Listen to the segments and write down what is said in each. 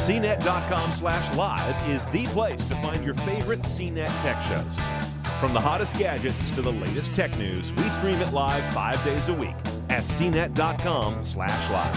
cnet.com/live is the place to find your favorite CNET tech shows. From the hottest gadgets to the latest tech news, we stream it live 5 days a week at cnet.com/live.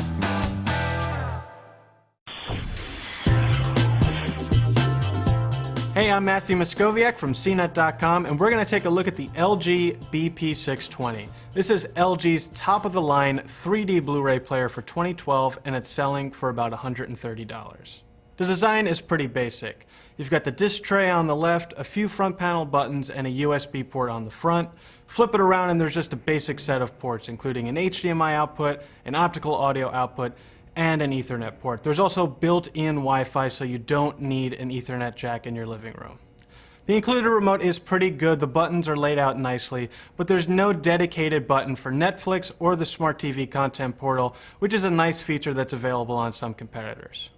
Hey, I'm Matthew Moscoviak from cnet.com, and we're going to take a look at the LG BP620. This is LG's top-of-the-line 3D Blu-ray player for 2012, and it's selling for about $130. The design is pretty basic. You've got the disc tray on the left, a few front panel buttons, and a USB port on the front. Flip it around and there's just a basic set of ports, including an HDMI output, an optical audio output, and an Ethernet port. There's also built-in Wi-Fi, so you don't need an Ethernet jack in your living room. The included remote is pretty good. The buttons are laid out nicely, but there's no dedicated button for Netflix or the Smart TV content portal, which is a nice feature that's available on some competitors.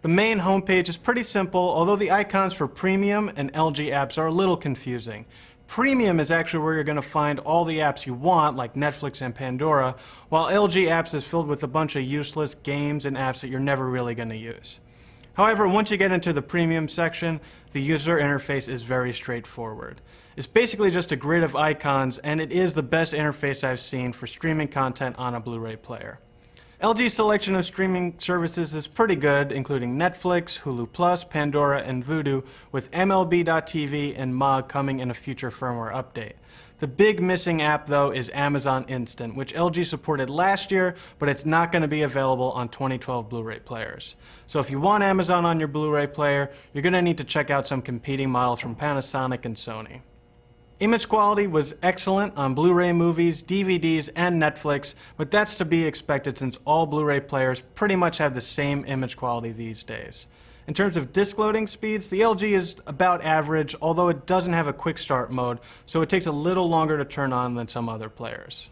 The main homepage is pretty simple, although the icons for Premium and LG apps are a little confusing. Premium is actually where you're going to find all the apps you want, like Netflix and Pandora, while LG apps is filled with a bunch of useless games and apps that you're never really going to use. However, once you get into the Premium section, the user interface is very straightforward. It's basically just a grid of icons, and it is the best interface I've seen for streaming content on a Blu-ray player. LG's selection of streaming services is pretty good, including Netflix, Hulu+, Pandora, and Vudu, with MLB.TV and MOG coming in a future firmware update. The big missing app, though, is Amazon Instant, which LG supported last year, but it's not going to be available on 2012 Blu-ray players. So if you want Amazon on your Blu-ray player, you're going to need to check out some competing models from Panasonic and Sony. Image quality was excellent on Blu-ray movies, DVDs, and Netflix, but that's to be expected since all Blu-ray players pretty much have the same image quality these days. In terms of disc loading speeds, the LG is about average, although it doesn't have a quick start mode, so it takes a little longer to turn on than some other players.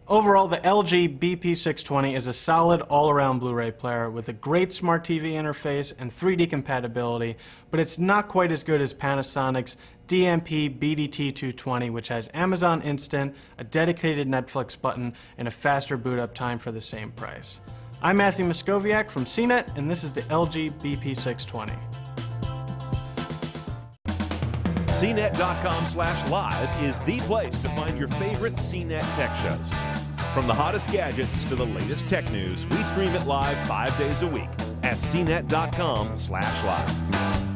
Overall, the LG BP620 is a solid all-around Blu-ray player with a great Smart TV interface and 3D compatibility, but it's not quite as good as Panasonic's DMP BDT220, which has Amazon Instant, a dedicated Netflix button, and a faster boot-up time for the same price. I'm Matthew Moscoviak from CNET, and this is the LG BP620. cnet.com/live is the place to find your favorite CNET tech shows. From the hottest gadgets to the latest tech news, we stream it live 5 days a week at cnet.com/live.